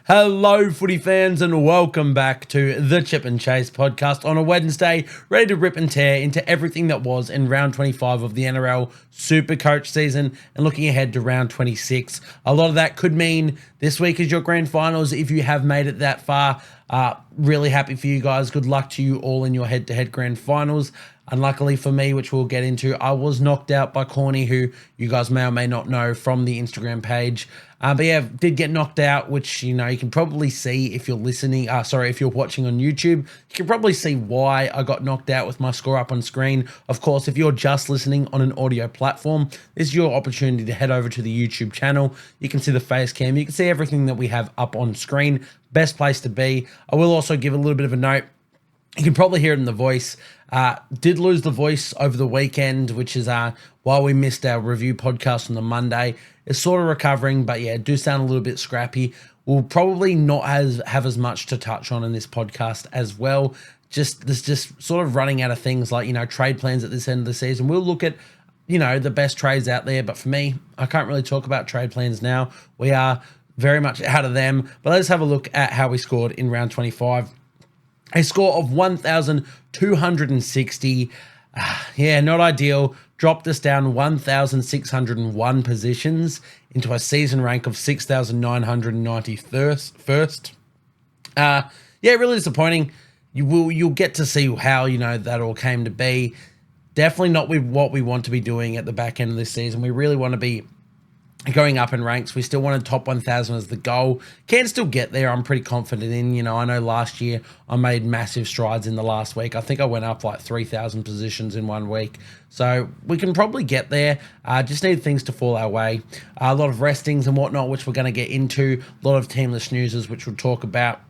Hello, footy fans, and welcome back to the Chip and Chase podcast on a Wednesday, ready to rip and tear into everything that was in round 25 of the NRL Supercoach season and looking ahead to round 26. A lot of that could mean this week is your grand finals if you have made it that far. Really happy for you guys. Good luck to you all in your head-to-head grand finals. Unluckily for me, which we'll get into, I was knocked out by Corny, who you guys may or may not know from the Instagram page. But yeah, did get knocked out, which, you can probably see if you're listening. If you're watching on YouTube, you can probably see why I got knocked out with my score up on screen. Of course, if you're just listening on an audio platform, this is your opportunity to head over to the YouTube channel. You can see the face cam. You can see everything that we have up on screen. Best place to be. I will also give a little bit of a note. You can probably hear it in the voice. Did lose the voice over the weekend, which is while we missed our review podcast on the Monday. It's sort of recovering, but yeah, do sound a little bit scrappy. We'll probably not have as much to touch on in this podcast as well. There's just sort of running out of things like, trade plans at this end of the season. We'll look at, the best trades out there. But for me, I can't really talk about trade plans now. We are very much out of them. But let's have a look at how we scored in round 25. A score of 1,260. Yeah, not ideal. Dropped us down 1,601 positions into a season rank of 6,991st. Yeah, really disappointing. You'll get to see how, that all came to be. Definitely not what we want to be doing at the back end of this season. We really want to be going up in ranks. We still wanted top 1,000 as the goal. Can still get there, I'm pretty confident in. I know last year I made massive strides in the last week. I think I went up like 3,000 positions in 1 week. So we can probably get there. Just need things to fall our way. A lot of restings and whatnot, which we're going to get into. A lot of teamless snoozes, which we'll talk about.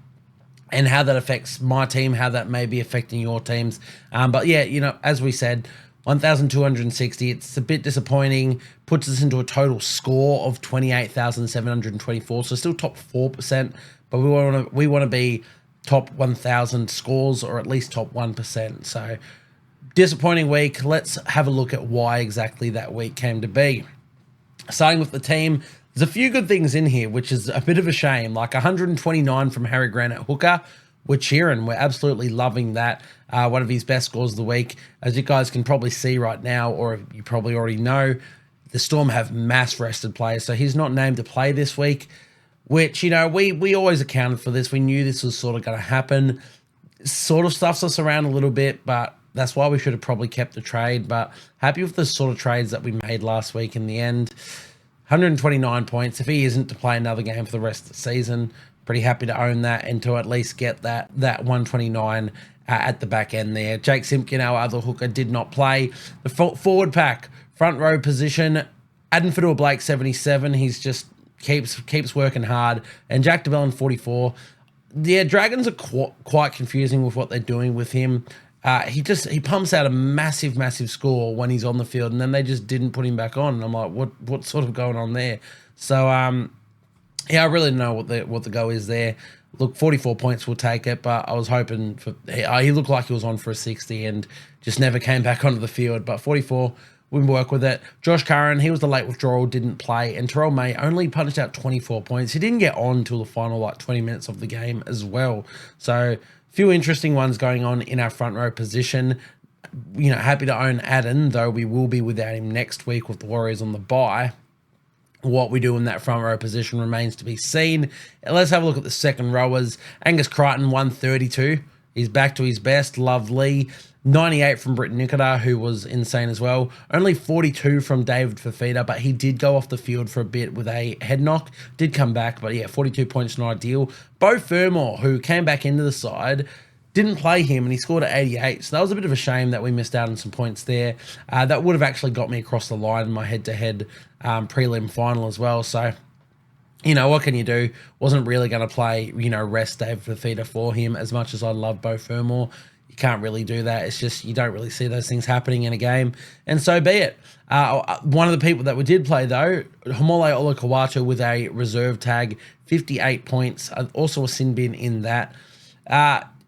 And how that affects my team, how that may be affecting your teams. But yeah, as we said, 1,260. It's a bit disappointing. Puts us into a total score of 28,724. So still top 4%, but we want to be top 1,000 scores or at least top 1%. So disappointing week. Let's have a look at why exactly that week came to be. Starting with the team, there's a few good things in here, which is a bit of a shame. Like 129 from Harry Grant at hooker. We're cheering. We're absolutely loving that. One of his best scores of the week. As you guys can probably see right now, or you probably already know, the Storm have mass rested players. So he's not named to play this week, which, we always accounted for this. We knew this was sort of going to happen. Sort of stuffs us around a little bit, but that's why we should have probably kept the trade. But happy with the sort of trades that we made last week in the end. 129 points. If he isn't to play another game for the rest of the season, pretty happy to own that and to at least get that 129 at the back end there. Jake Simpkin, our other hooker, did not play. The forward pack, front row position, Adam Fiddle-Blake 77. He's just keeps working hard. And Jack DeBellin 44. Yeah, Dragons are quite confusing with what they're doing with him. He pumps out a massive score when he's on the field, and then they just didn't put him back on. And I'm like, what's sort of going on there? So yeah, I really don't know what the go is there. Look, 44 points will take it, but I was hoping for... He looked like he was on for a 60 and just never came back onto the field. But 44, we work with it. Josh Curran, he was the late withdrawal, didn't play. And Terrell May only punched out 24 points. He didn't get on until the final 20 minutes of the game as well. So a few interesting ones going on in our front row position. Happy to own Adden, though we will be without him next week with the Warriors on the bye. What we do in that front row position remains to be seen. Let's have a look at the second rowers. Angus Crichton, 132. He's back to his best. Lovely. 98 from Britton Nichotar, who was insane as well. Only 42 from David Fafita, but he did go off the field for a bit with a head knock. Did come back, but yeah, 42 points not ideal. Bo Fermor, who came back into the side, didn't play him, and he scored at 88. So that was a bit of a shame that we missed out on some points there. That would have actually got me across the line in my head-to-head prelim final as well. So, what can you do? Wasn't really going to play, rest David Fafita for him as much as I love Bo Fermor. You can't really do that. It's just you don't really see those things happening in a game, and so be it. One of the people that we did play, though, Homole Olakawatu with a reserve tag, 58 points. Also a sin bin in that.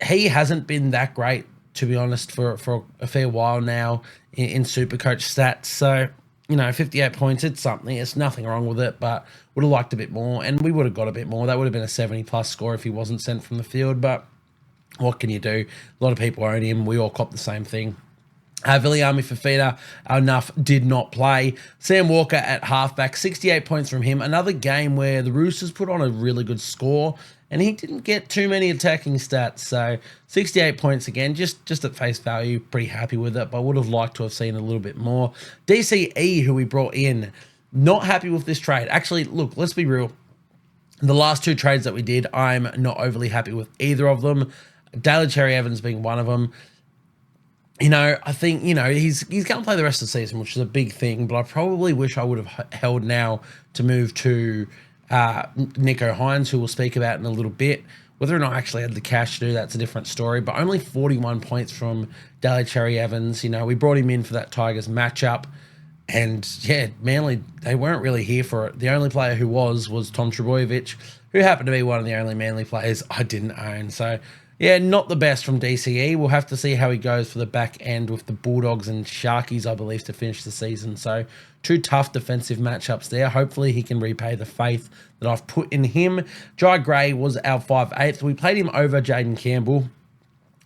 He hasn't been that great, to be honest, for a fair while now in Supercoach stats. So 58 points, it's something. It's nothing wrong with it, but would have liked a bit more, and we would have got a bit more. That would have been a 70-plus score if he wasn't sent from the field, but what can you do? A lot of people own him. We all cop the same thing. Viliami Fafita, enough, did not play. Sam Walker at halfback, 68 points from him. Another game where the Roosters put on a really good score, and he didn't get too many attacking stats. So 68 points again, just at face value, pretty happy with it, but would have liked to have seen a little bit more. DCE, who we brought in, not happy with this trade. Actually, look, let's be real. The last two trades that we did, I'm not overly happy with either of them. Daly Cherry Evans being one of them. I think, he's going to play the rest of the season, which is a big thing, but I probably wish I would have held now to move to Nicho Hynes, who we'll speak about in a little bit. Whether or not I actually had the cash to do that's a different story, but only 41 points from Daly Cherry Evans. We brought him in for that Tigers matchup, and yeah, Manly, they weren't really here for it. The only player who was Tom Trbojevic, who happened to be one of the only Manly players I didn't own. So yeah, not the best from DCE. We'll have to see how he goes for the back end with the Bulldogs and Sharkies, I believe, to finish the season. So two tough defensive matchups there. Hopefully he can repay the faith that I've put in him. Jai Gray was our 5'8". We played him over Jaden Campbell.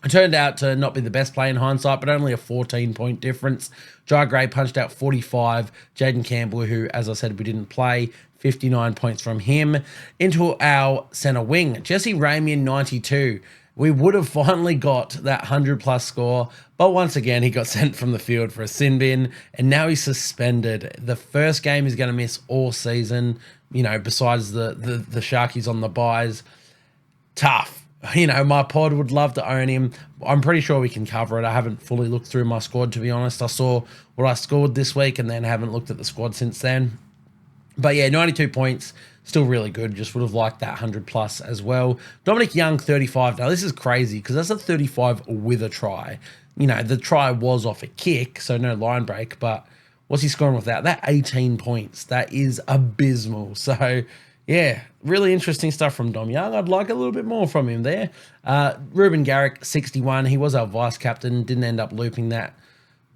It turned out to not be the best play in hindsight, but only a 14-point difference. Jai Gray punched out 45. Jaden Campbell, who, as I said, we didn't play, 59 points from him. Into our centre wing, Jesse Ramian, 92. We would have finally got that 100-plus score, but once again, he got sent from the field for a sin bin, and now he's suspended. The first game he's going to miss all season, besides the Sharkies on the buys. Tough. My pod would love to own him. I'm pretty sure we can cover it. I haven't fully looked through my squad, to be honest. I saw what I scored this week and then haven't looked at the squad since then. But yeah, 92 points, still really good. Just would have liked that 100-plus as well. Dominic Young, 35. Now, this is crazy because that's a 35 with a try. The try was off a kick, so no line break, but what's he scoring with that? That 18 points. That is abysmal. So, yeah, really interesting stuff from Dom Young. I'd like a little bit more from him there. Ruben Garrick, 61. He was our vice-captain. Didn't end up looping that.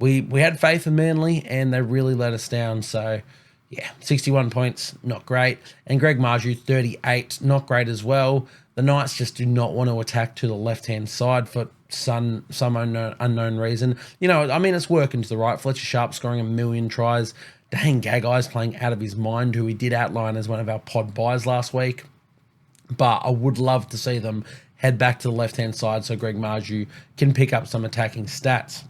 We had faith in Manly, and they really let us down, so yeah, 61 points, not great. And Greg Marju, 38, not great as well. The Knights just do not want to attack to the left-hand side for some unknown reason. It's working to the right. Fletcher Sharp scoring 1 million tries. Dane Gagai's playing out of his mind, who we did outline as one of our pod buys last week. But I would love to see them head back to the left-hand side so Greg Marju can pick up some attacking stats.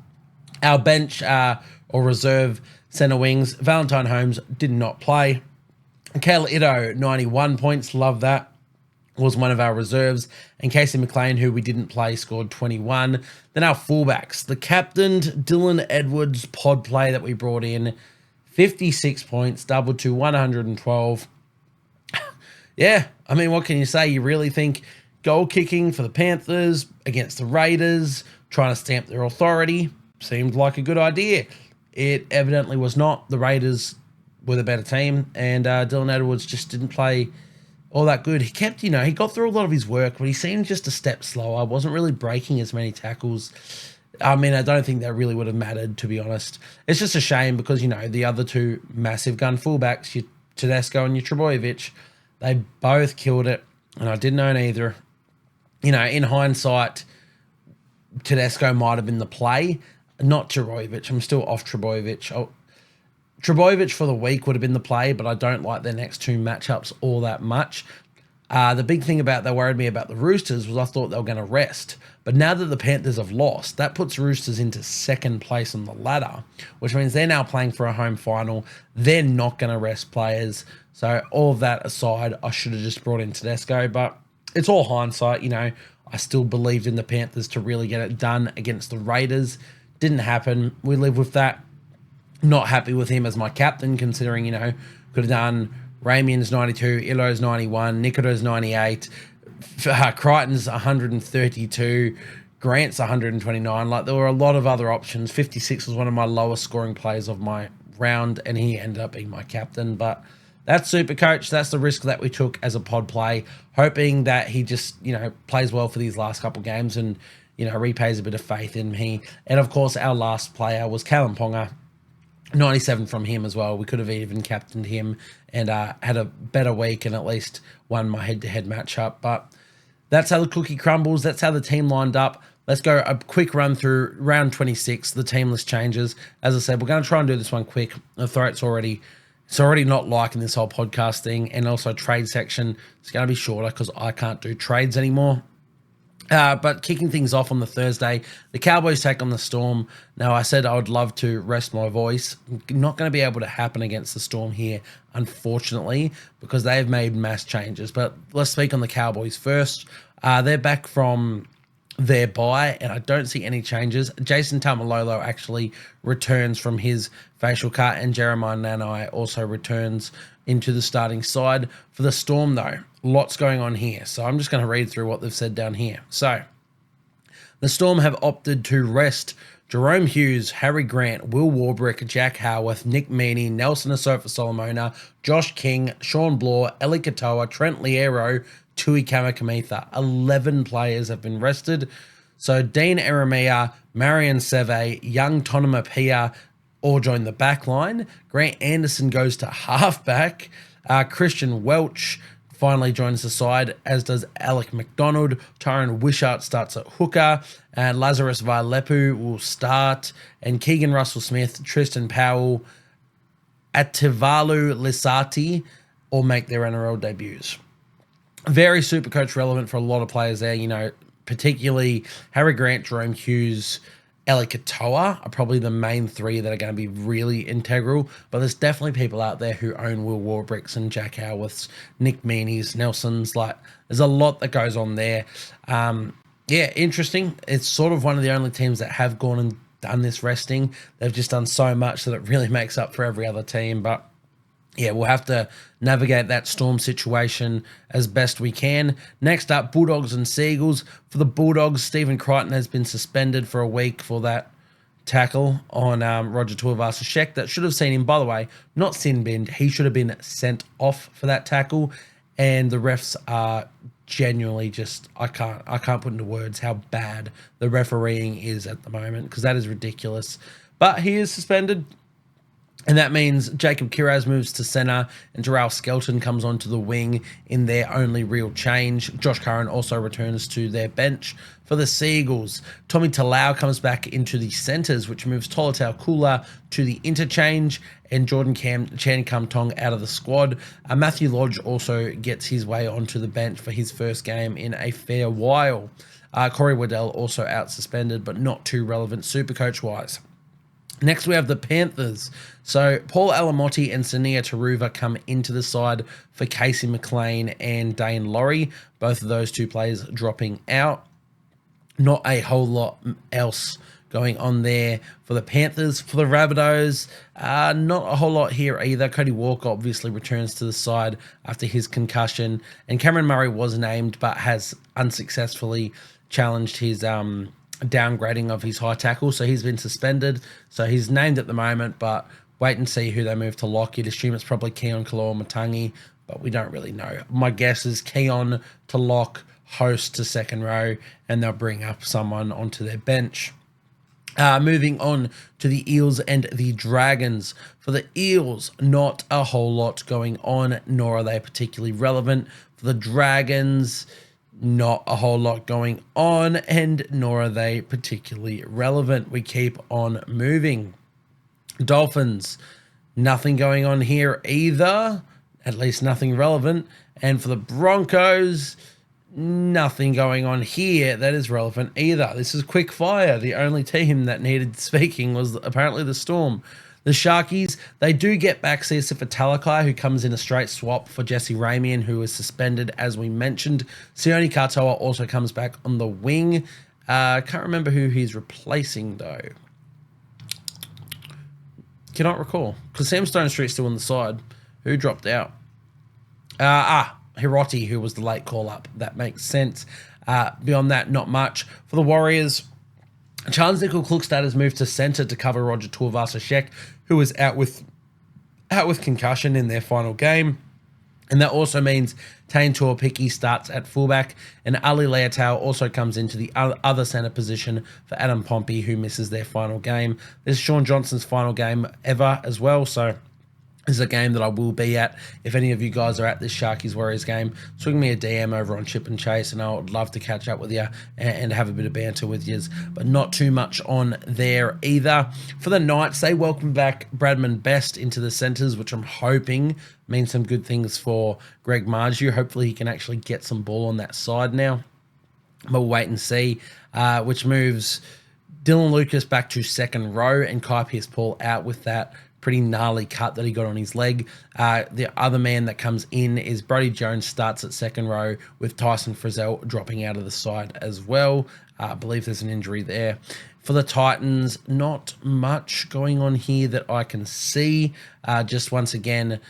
Our bench or reserve centre wings, Valentine Holmes did not play. Kayla Ito, 91 points, love that, was one of our reserves. And Casey McLean, who we didn't play, scored 21. Then our fullbacks, the captained Dylan Edwards pod play that we brought in, 56 points, doubled to 112. Yeah, what can you say? You really think goal kicking for the Panthers against the Raiders, trying to stamp their authority, seemed like a good idea. It evidently was not. The Raiders were the better team, and Dylan Edwards just didn't play all that good. He kept, he got through a lot of his work, but he seemed just a step slower. Wasn't really breaking as many tackles. I don't think that really would have mattered, to be honest. It's just a shame because, the other two massive gun fullbacks, your Tedesco and your Trbojevic, they both killed it, and I didn't own either. In hindsight, Tedesco might have been the play, not Trbojevic. I'm still off Trbojevic. Trbojevic for the week would have been the play, but I don't like their next two matchups all that much. The big thing that worried me about the Roosters was I thought they were going to rest. But now that the Panthers have lost, that puts Roosters into second place on the ladder, which means they're now playing for a home final. They're not going to rest players. So all of that aside, I should have just brought in Tedesco, but it's all hindsight. I still believed in the Panthers to really get it done against the Raiders. Didn't happen. We live with that. Not happy with him as my captain, considering, could have done Ramian's 92, Ilo's 91, Nikita's 98, Crichton's 132, Grant's 129. There were a lot of other options. 56 was one of my lowest scoring players of my round, and he ended up being my captain. But that's Supercoach. That's the risk that we took as a pod play, hoping that he just, plays well for these last couple games and, repays a bit of faith in me. And, of course, our last player was Callum Ponga. 97 from him as well. We could have even captained him and had a better week and at least won my head-to-head matchup. But that's how the cookie crumbles. That's how the team lined up. Let's go a quick run through round 26, the team list changes. As I said, we're going to try and do this one quick. The throat's already not liking this whole podcast thing. And also trade section, it's going to be shorter because I can't do trades anymore. But kicking things off on the Thursday, the Cowboys take on the Storm. Now, I said I would love to rest my voice. Not going to be able to happen against the Storm here, unfortunately, because they have made mass changes. But let's speak on the Cowboys first. They're back from their bye, and I don't see any changes. Jason Tamalolo actually returns from his facial cut, and Jeremiah Nanai also returns into the starting side. For the Storm, though, lots going on here. So I'm just going to read through what they've said down here. So the Storm have opted to rest Jerome Hughes, Harry Grant, Will Warbrick, Jack Howarth, Nick Meaney, Nelson Asofa-Solomona, Josh King, Sean Bloor, Eli Katoa, Trent Liero, Tui Kamakamitha. 11 players have been rested. So Dean Eremia, Marion Seve, Young Tonamapia all join the back line. Grant Anderson goes to halfback. Christian Welch finally joins the side, as does Alec McDonald. Tyron Wishart starts at hooker. And Lazarus Vailepu will start. And Keegan Russell-Smith, Tristan Powell, Ativalu Lisati all make their NRL debuts. Very Supercoach relevant for a lot of players there, particularly Harry Grant, Jerome Hughes, Eli Katoa are probably the main three that are going to be really integral. But there's definitely people out there who own Will Warbricks and Jack Howarths, Nick Meaney's, Nelson's. There's a lot that goes on there. Interesting. It's sort of one of the only teams that have gone and done this resting. They've just done so much that it really makes up for every other team. But yeah, we'll have to navigate that Storm situation as best we can. Next up, Bulldogs and Seagulls. For the Bulldogs, Stephen Crichton has been suspended for a week for that tackle on Roger Tuivasa-Sheck. That should have seen him, by the way, not sin-binned. He should have been sent off for that tackle. And the refs are genuinely just, I can't put into words how bad the refereeing is at the moment, because that is ridiculous. But he is suspended. And that means Jacob Kiraz moves to centre and Jarrell Skelton comes onto the wing in their only real change. Josh Curran also returns to their bench. For the Seagulls, Tommy Talau comes back into the centres, which moves Tolatau Kula to the interchange and Jordan Chan Kum Tong out of the squad. Matthew Lodge also gets his way onto the bench for his first game in a fair while. Corey Waddell also out suspended, but not too relevant Supercoach-wise. Next, we have the Panthers. So, Paul Alamotti and Sania Taruva come into the side for Casey McLean and Dane Laurie. Both of those two players dropping out. Not a whole lot else going on there for the Panthers. For the Rabbitohs, not a whole lot here either. Cody Walker obviously returns to the side after his concussion. And Cameron Murray was named but has unsuccessfully challenged his downgrading of his high tackle, so he's been suspended. So he's named at the moment, but wait and see who they move to lock. You'd assume it's probably Keon Kaloa-Matangi, but we don't really know. My guess is Keon to lock, Host to second row, and they'll bring up someone onto their bench. Moving on to the Eels and the Dragons. For the Eels, not a whole lot going on, nor are they particularly relevant. For the Dragons, not a whole lot going on, and nor are they particularly relevant. We keep on moving. Dolphins, nothing going on here either, at least nothing relevant. And for the Broncos, nothing going on here that is relevant either. This is quick fire. The only team that needed speaking was apparently the Storm. The Sharkies, they do get back Siosifa Talakai, who comes in a straight swap for Jesse Ramian, who was suspended, as we mentioned. Sione Katoa also comes back on the wing. Can't remember who he's replacing, though. Cannot recall, because Sam Stone Street's still on the side. Who dropped out? Hiroti, who was the late call-up. That makes sense. Beyond that, not much. For the Warriors, Charles Nickel-Klukstad has moved to centre to cover Roger Tuivasa-Sheck, who was out with concussion in their final game. And that also means Tane Tuapiki starts at fullback, and Ali Leotau also comes into the other centre position for Adam Pompey, who misses their final game. This is Sean Johnson's final game ever as well, so this is a game that I will be at. If any of you guys are at this Sharkies Warriors game, swing me a DM over on Chip and Chase, and I would love to catch up with you and have a bit of banter with you, but not too much on there either. For the Knights, they welcome back Bradman Best into the centres, which I'm hoping means some good things for Greg Marju. Hopefully he can actually get some ball on that side now. We'll wait and see, which moves Dylan Lucas back to second row and Kai Pearce-Paul out with that pretty gnarly cut that he got on his leg. The other man that comes in is Brodie Jones, starts at second row with Tyson Frizzell dropping out of the side as well. I believe there's an injury there. For the Titans, not much going on here that I can see. Just once again,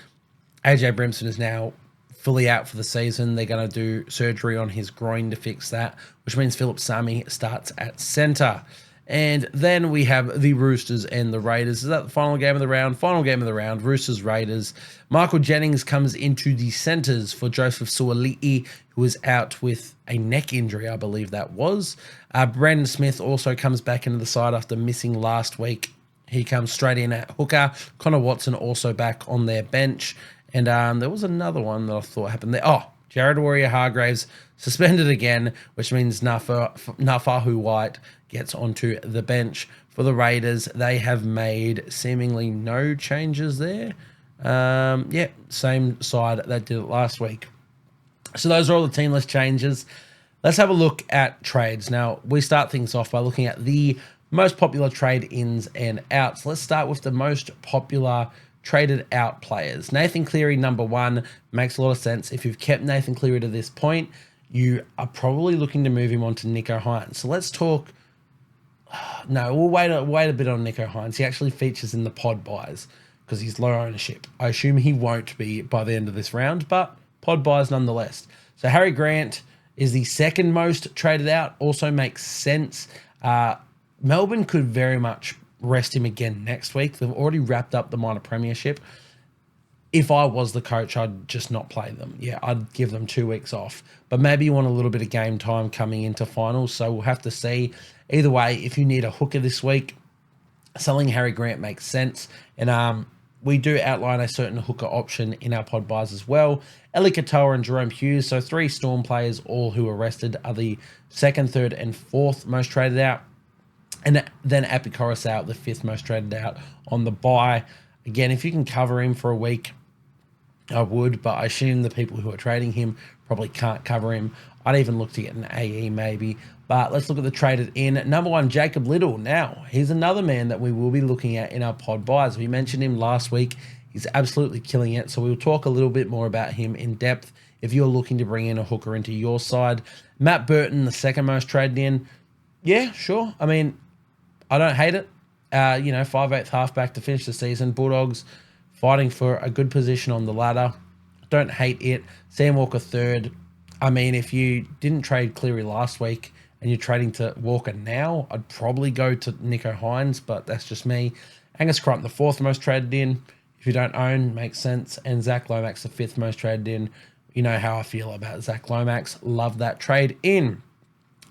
AJ Brimson is now fully out for the season. They're going to do surgery on his groin to fix that, which means Philip Sami starts at centre. And then we have the Roosters and the Raiders. Is that the final game of the round? Final game of the round, Roosters, Raiders. Michael Jennings comes into the centres for Joseph Suali'i, who is out with a neck injury, I believe that was. Brandon Smith also comes back into the side after missing last week. He comes straight in at hooker. Connor Watson also back on their bench. And there was another one that I thought happened there. Oh, Jared Warrior-Hargraves suspended again, which means Nafahu White gets onto the bench. For the Raiders, they have made seemingly no changes there. Yeah, same side that did it last week. So those are all the team list changes. Let's have a look at trades. Now, we start things off by looking at the most popular trade ins and outs. Let's start with the most popular traded out players. Nathan Cleary, number one, makes a lot of sense. If you've kept Nathan Cleary to this point, you are probably looking to move him on to Nicho Hyne. So let's talk. No, we'll wait a bit on Nicho Hynes. He actually features in the pod buys because he's low ownership. I assume he won't be by the end of this round, but pod buys nonetheless. So Harry Grant is the second most traded out. Also makes sense. Melbourne could very much rest him again next week. They've already wrapped up the minor premiership. If I was the coach, I'd just not play them. Yeah, I'd give them 2 weeks off. But maybe you want a little bit of game time coming into finals, so we'll have to see. Either way, if you need a hooker this week, selling Harry Grant makes sense. And we do outline a certain hooker option in our pod buys as well. Eli Katoa and Jerome Hughes, so 3 Storm players, all who are rested, are the second, third, and fourth most traded out. And then Api Coruscant, the 5th most traded out on the buy. Again, if you can cover him for a week, I would, but I assume the people who are trading him probably can't cover him. I'd even look to get an AE maybe. But let's look at the traded in. Number one, Jacob Liddle. Now, he's another man that we will be looking at in our pod buys. We mentioned him last week. He's absolutely killing it. So we'll talk a little bit more about him in depth if you're looking to bring in a hooker into your side. Matt Burton, the second most traded in. Yeah, sure. I mean, I don't hate it. 5/8 halfback to finish the season. Bulldogs fighting for a good position on the ladder. Don't hate it. Sam Walker third. I mean, if you didn't trade Cleary last week and you're trading to Walker now, I'd probably go to Nicho Hynes, but that's just me. Angus Crichton, the 4th most traded in. If you don't own, makes sense. And Zach Lomax, the 5th most traded in. You know how I feel about Zach Lomax. Love that trade in.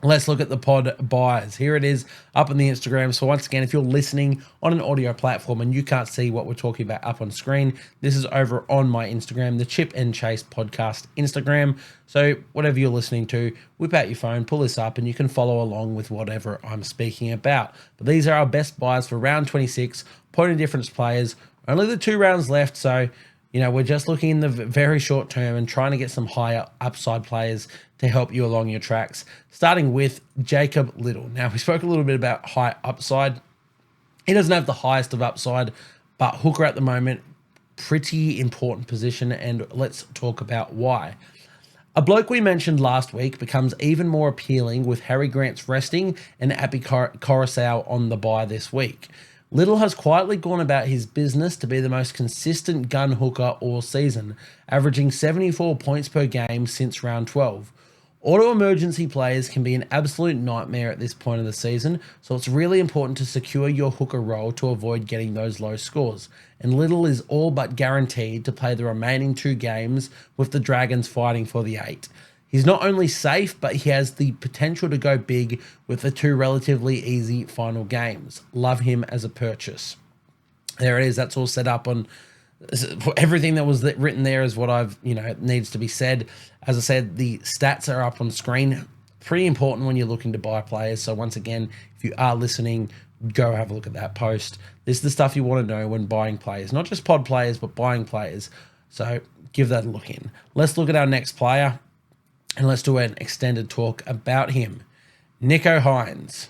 Let's look at the pod buys. Here it is up on the Instagram. So once again, if you're listening on an audio platform and you can't see what we're talking about up on screen, this is over on my Instagram, the Chip and Chase podcast Instagram. So whatever you're listening to, whip out your phone, pull this up, and you can follow along with whatever I'm speaking about. But these are our best buys for round 26, point of difference players. Only the 2 rounds left, so we're just looking in the very short term and trying to get some higher upside players to help you along your tracks, starting with Jacob Liddle. Now, we spoke a little bit about high upside. He doesn't have the highest of upside, but hooker at the moment, pretty important position, and let's talk about why. A bloke we mentioned last week becomes even more appealing with Harry Grant's resting and Api Coruscant on the bye this week. Liddle has quietly gone about his business to be the most consistent gun hooker all season, averaging 74 points per game since round 12. Auto emergency players can be an absolute nightmare at this point of the season, so it's really important to secure your hooker role to avoid getting those low scores. And Little is all but guaranteed to play the remaining 2 games with the Dragons fighting for the 8. He's not only safe, but he has the potential to go big with the 2 relatively easy final games. Love him as a purchase. There it is. That's all set up on everything that was written there is what I've, needs to be said. As I said, the stats are up on screen. Pretty important when you're looking to buy players. So once again, if you are listening, go have a look at that post. This is the stuff you want to know when buying players, not just pod players, but buying players. So give that a look in. Let's look at our next player and let's do an extended talk about him. Nicho Hynes.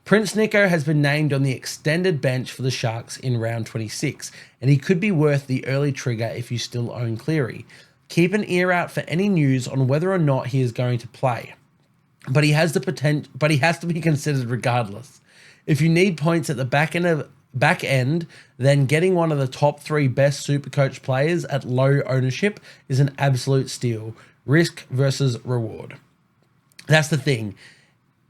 Prince Nicho has been named on the extended bench for the Sharks in round 26, and he could be worth the early trigger if you still own Cleary. Keep an ear out for any news on whether or not he is going to play, but he has the potential. But he has to be considered regardless. If you need points at the back end, then getting one of the top 3 best Supercoach players at low ownership is an absolute steal. Risk versus reward. That's the thing.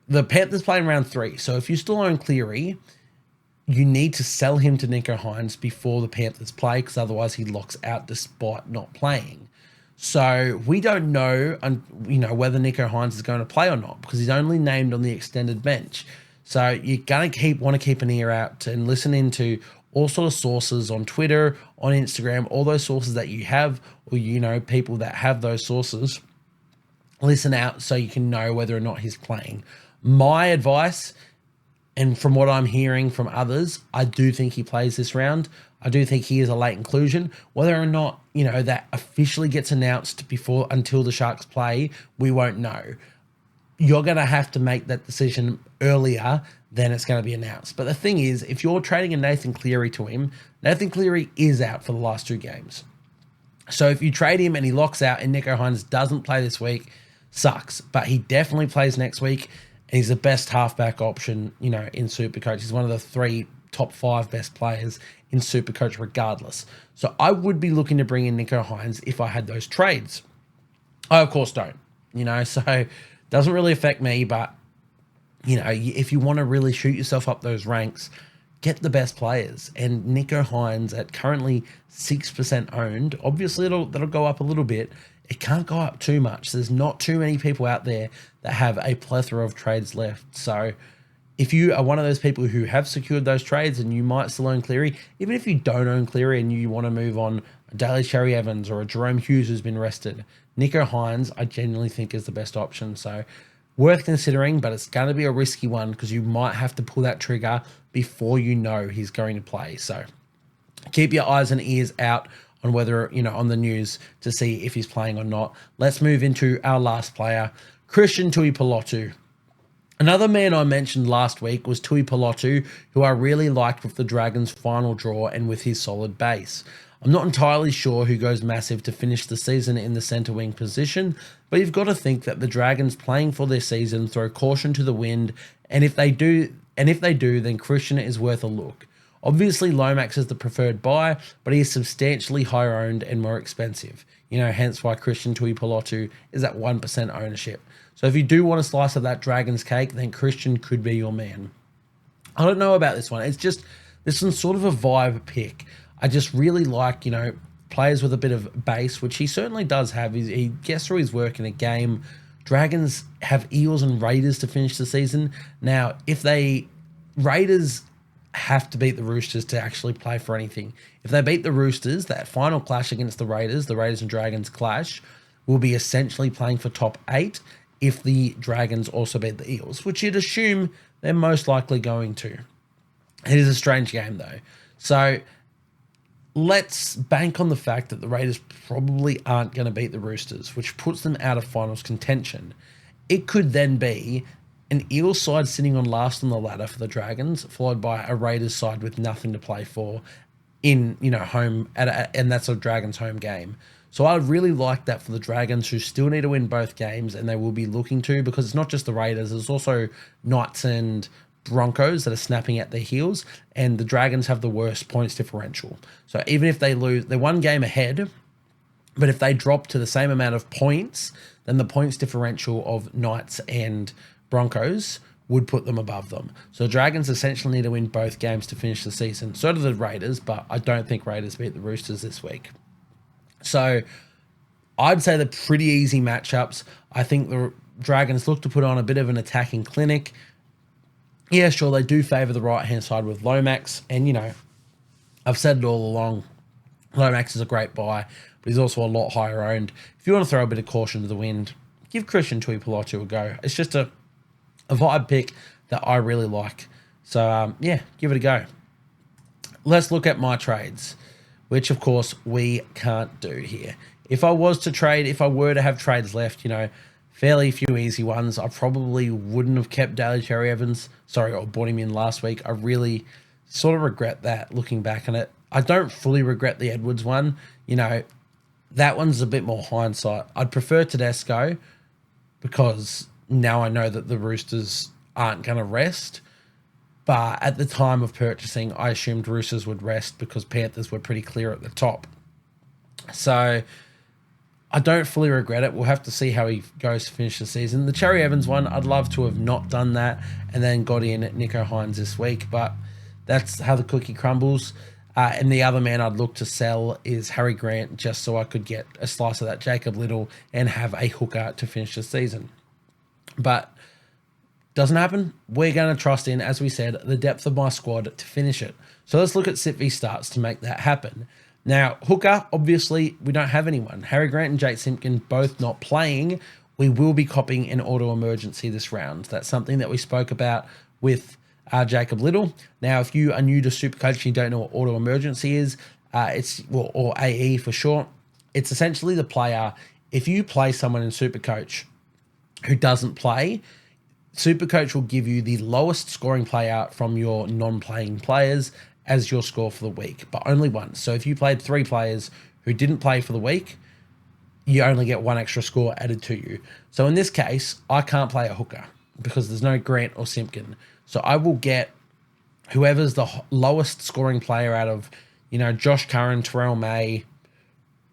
The Panthers play in round 3, so if you still own Cleary, you need to sell him to Nicho Hynes before the Panthers play, because otherwise he locks out despite not playing. So we don't know, whether Nicho Hynes is going to play or not, because he's only named on the extended bench. So you're going to want to keep an ear out and listen into all sort of sources on Twitter, on Instagram, all those sources that you have, or people that have those sources. Listen out so you can know whether or not he's playing. My advice, and from what I'm hearing from others, I do think he plays this round. I do think he is a late inclusion. Whether or not, that officially gets announced until the Sharks play, we won't know. You're going to have to make that decision earlier than it's going to be announced. But the thing is, if you're trading a Nathan Cleary to him, Nathan Cleary is out for the last 2 games. So if you trade him and he locks out and Nicho Hynes doesn't play this week, sucks. But he definitely plays next week. And he's the best halfback option, in Supercoach. He's one of the 3 top 5 best players in Supercoach regardless. So I would be looking to bring in Nicho Hynes if I had those trades. I, of course, don't, so it doesn't really affect me. But, if you want to really shoot yourself up those ranks, get the best players. And Nicho Hynes at currently 6% owned, obviously that'll go up a little bit. It can't go up too much. There's not too many people out there that have a plethora of trades left. So if you are one of those people who have secured those trades and you might still own Cleary, even if you don't own Cleary and you want to move on a Daly Cherry Evans or a Jerome Hughes who's been rested, Nicho Hynes I genuinely think is the best option. So worth considering, but it's going to be a risky one because you might have to pull that trigger before you know he's going to play. So keep your eyes and ears out on whether, on the news to see if he's playing or not. Let's move into our last player, Christian Tuipulotu. Another man I mentioned last week was Tuipulotu, who I really liked with the Dragons' final draw and with his solid base. I'm not entirely sure who goes massive to finish the season in the centre wing position, but you've got to think that the Dragons playing for their season throw caution to the wind, and if they do, then Christian is worth a look. Obviously, Lomax is the preferred buy, but he is substantially higher owned and more expensive. Hence why Christian Tuipulotu is at 1% ownership. So if you do want a slice of that Dragons cake, then Christian could be your man. I don't know about this one. This one's sort of a vibe pick. I just really like, players with a bit of base, which he certainly does have. He gets through his work in a game. Dragons have Eels and Raiders to finish the season. Now, Raiders have to beat the Roosters to actually play for anything. If they beat the Roosters, that final clash against the Raiders and Dragons clash, will be essentially playing for top 8 if the Dragons also beat the Eels, which you'd assume they're most likely going to. It is a strange game, though. So let's bank on the fact that the Raiders probably aren't going to beat the Roosters, which puts them out of finals contention. It could then be an Eels side sitting on last on the ladder for the Dragons, followed by a Raiders side with nothing to play for in, home, and that's a Dragons home game. So I really like that for the Dragons, who still need to win both games, and they will be looking to, because it's not just the Raiders, there's also Knights and Broncos that are snapping at their heels, and the Dragons have the worst points differential. So even if they lose, they're one game ahead, but if they drop to the same amount of points then the points differential of Knights and Broncos would put them above them. So Dragons essentially need to win both games to finish the season. So do the Raiders, but I don't think Raiders beat the Roosters this week. So I'd say they're pretty easy matchups. I think the Dragons look to put on a bit of an attacking clinic. Yeah, sure, they do favour the right-hand side with Lomax. And, you know, I've said it all along, Lomax is a great buy, but he's also a lot higher owned. If you want to throw a bit of caution to the wind, give Christian Tuipulotu a go. It's just a vibe pick that I really like. So, yeah, give it a go. Let's look at my trades, which, of course, we can't do here. If I was to trade, if I were to have trades left, you know, fairly few easy ones, I probably wouldn't have kept Daly Cherry Evans, or bought him in last week. I really sort of regret that, looking back on it. I don't fully regret the Edwards one. You know, that one's a bit more hindsight. I'd prefer Tedesco because now I know that the Roosters aren't going to rest. But at the time of purchasing, I assumed Roosters would rest because Panthers were pretty clear at the top. So I don't fully regret it. We'll have to see how he goes to finish the season. The Cherry Evans one, I'd love to have not done that and then got in at Nicho Hynes this week, but that's how the cookie crumbles. And the other man I'd look to sell is Harry Grant, just so I could get a slice of that Jacob Little and have a hooker to finish the season. But doesn't happen. We're going to trust in, as we said, the depth of my squad to finish it. So let's look at sit v starts to make that happen. Now, hooker, obviously, we don't have anyone. Harry Grant and Jake Simpkin both not playing. We will be copying an auto emergency this round. That's something that we spoke about with Jacob Little. Now, if you are new to Supercoach and you don't know what auto emergency is, or AE for short, it's essentially the player. If you play someone in Supercoach who doesn't play, Supercoach will give you the lowest scoring player from your non-playing players as your score for the week, but only once. So if you played 3 players who didn't play for the week, you only get 1 extra score added to you. So in this case, I can't play a hooker because there's no Grant or Simpkin. So I will get whoever's the lowest scoring player out of, you know, Josh Curran, Terrell May,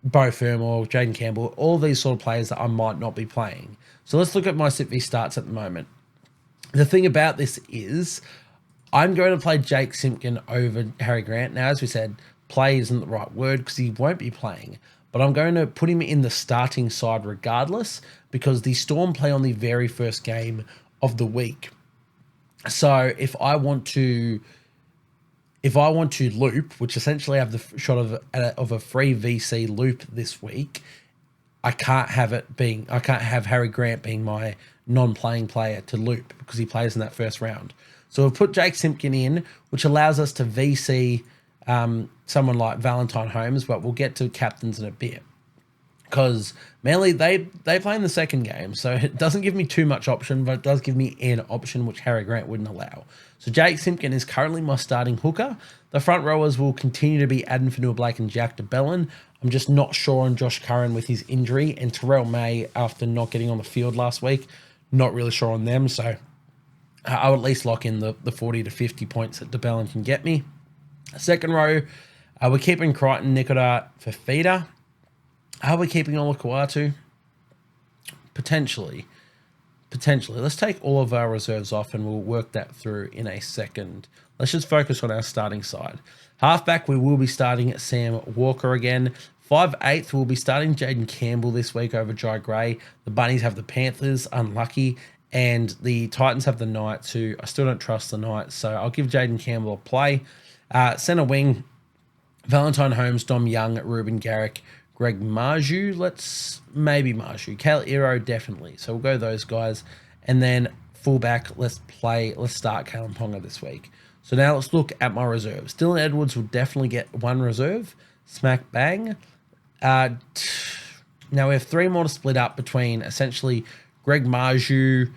Bo Fermor, Jaden Campbell, all these sort of players that I might not be playing. So let's look at my sit v starts at the moment. The thing about this is I'm going to play Jake Simpkin over Harry Grant. Now, as we said, play isn't the right word because he won't be playing. But I'm going to put him in the starting side regardless because the Storm play on the very first game of the week. So if I want to loop, which essentially have the shot of a free VC loop this week, I can't have Harry Grant being my non-playing player to loop because he plays in that first round. So we've put Jake Simpkin in, which allows us to VC someone like Valentine Holmes, but we'll get to captains in a bit. Because Manly, they play in the second game, so it doesn't give me too much option, but it does give me an option which Harry Grant wouldn't allow. So Jake Simpkin is currently my starting hooker. The front rowers will continue to be Adam Fanua-Blake and Jack de Belin. I'm just not sure on Josh Curran with his injury, and Terrell May after not getting on the field last week. Not really sure on them, so I'll at least lock in the 40 to 50 points that de Belin can get me. Second row, we're keeping Crichton, Nikota, Fafita. Are we keeping Olakau'atu? Potentially. Let's take all of our reserves off and we'll work that through in a second. Let's just focus on our starting side. Halfback, we will be starting Sam Walker again. 5'8", we'll be starting Jaden Campbell this week over Jai Gray. The Bunnies have the Panthers, unlucky. And the Titans have the Knights, who I still don't trust the Knights. So I'll give Jaden Campbell a play. Centre wing, Valentine Holmes, Dom Young, Ruben Garrick, Greg Marju. Let's maybe Marju. Kale Iro, definitely. So we'll go those guys. And then fullback, let's start Kalen Ponga this week. So now let's look at my reserves. Dylan Edwards will definitely get 1 reserve. Smack bang. Now we have 3 more to split up between essentially Greg Marju.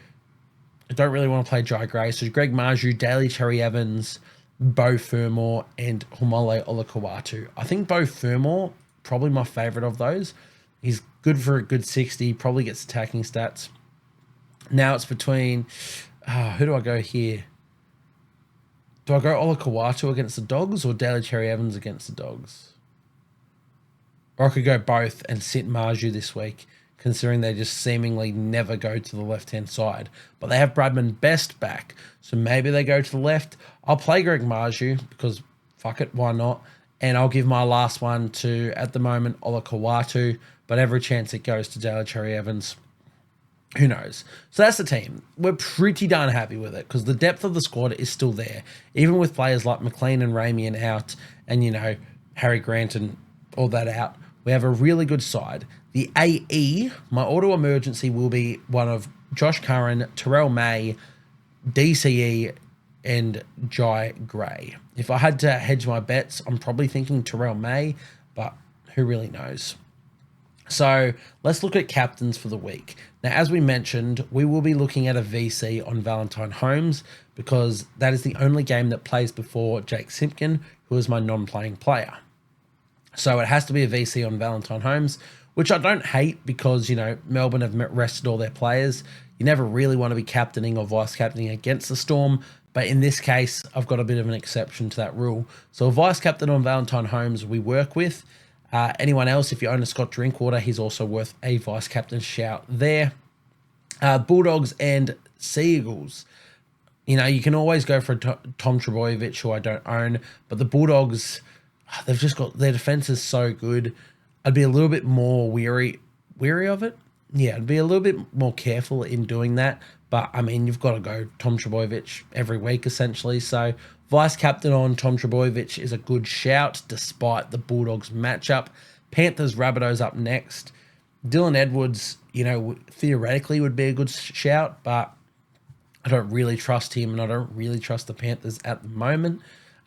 I don't really want to play Jai Gray. So Greg Marju, Daly Cherry Evans, Bo Fermor, and Humole Olakau'atu. I think Bo Fermor, probably my favourite of those. He's good for a good 60, probably gets attacking stats. Now it's between, who do I go here? Do I go Olakau'atu against the Dogs or Daly Cherry Evans against the Dogs? Or I could go both and sit Marju this week considering they just seemingly never go to the left-hand side. But they have Bradman Best back, so maybe they go to the left. I'll play Greg Marju because fuck it, why not? And I'll give my last one to, at the moment, Ola Kawatu, but every chance it goes to Daly Cherry Evans. Who knows? So that's the team. We're pretty darn happy with it because the depth of the squad is still there. Even with players like McLean and Ramian out and, Harry Grant and all that out, we have a really good side. The AE, my auto emergency will be one of Josh Curran, Terrell May, DCE, and Jai Gray. If I had to hedge my bets, I'm probably thinking Terrell May, but who really knows? So let's look at captains for the week. Now, as we mentioned, we will be looking at a VC on Valentine Holmes because that is the only game that plays before Jake Simpkin, who is my non-playing player. So it has to be a VC on Valentine Holmes, which I don't hate because, Melbourne have rested all their players. You never really want to be captaining or vice-captaining against the Storm, but in this case, I've got a bit of an exception to that rule. So a vice-captain on Valentine Holmes we work with. Anyone else, if you own a Scott Drinkwater, he's also worth a vice-captain shout there. Bulldogs and Seagulls. You can always go for Tom Trebojevic, who I don't own, but the Bulldogs, they've just got, their defense is so good. I'd be a little bit more weary of it. Yeah, I'd be a little bit more careful in doing that. But, you've got to go Tom Trebojevic every week, essentially. So, vice-captain on Tom Trebojevic is a good shout, despite the Bulldogs matchup. Panthers, Rabbitohs up next. Dylan Edwards, theoretically would be a good shout, but I don't really trust him, and I don't really trust the Panthers at the moment.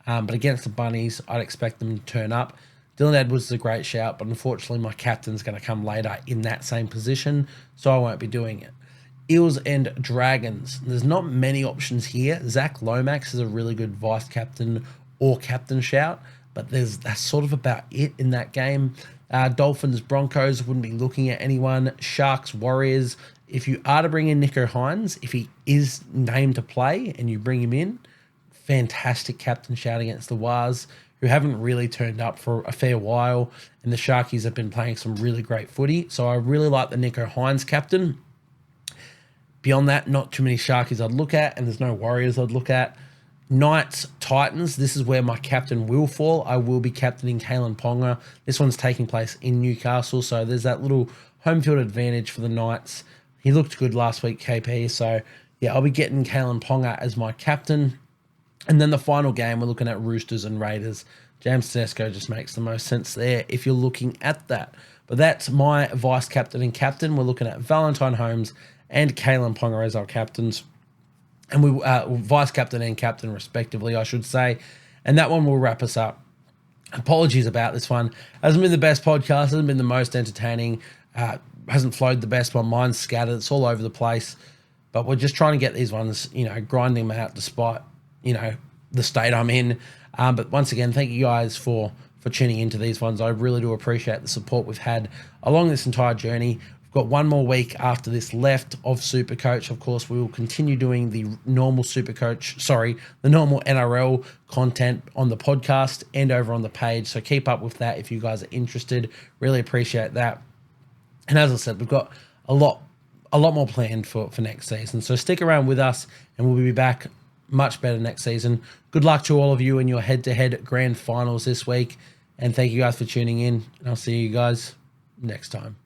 But against the Bunnies, I'd expect them to turn up. Dylan Edwards is a great shout, but unfortunately my captain's going to come later in that same position, so I won't be doing it. Eels and Dragons. There's not many options here. Zach Lomax is a really good vice-captain or captain shout, but that's sort of about it in that game. Dolphins, Broncos, wouldn't be looking at anyone. Sharks, Warriors. If you are to bring in Nicho Hynes, if he is named to play and you bring him in, fantastic captain shout against the Wars, who haven't really turned up for a fair while, and the Sharkies have been playing some really great footy. So I really like the Nicho Hynes captain. Beyond that, not too many Sharkies I'd look at, and there's no Warriors I'd look at. Knights, Titans, this is where my captain will fall. I will be captaining Kalen Ponga. This one's taking place in Newcastle, so there's that little home field advantage for the Knights. He looked good last week, KP, so yeah, I'll be getting Kalen Ponga as my captain. And then the final game, we're looking at Roosters and Raiders. James Tedesco just makes the most sense there if you're looking at that. But that's my vice-captain and captain. We're looking at Valentine Holmes and Kalen Ponga as our captains. And we vice-captain and captain, respectively, I should say. And that one will wrap us up. Apologies about this one. Hasn't been the best podcast. Hasn't been the most entertaining. Hasn't flowed the best. My mind's scattered. It's all over the place. But we're just trying to get these ones, grinding them out despite, the state I'm in. But once again, thank you guys for tuning into these ones. I really do appreciate the support we've had along this entire journey. We've got one more week after this left of Supercoach. Of course, we will continue doing the normal the normal NRL content on the podcast and over on the page. So keep up with that if you guys are interested. Really appreciate that. And as I said, we've got a lot more planned for next season. So stick around with us and we'll be back much better next season. Good luck to all of you in your head-to-head grand finals this week. And thank you guys for tuning in. And I'll see you guys next time.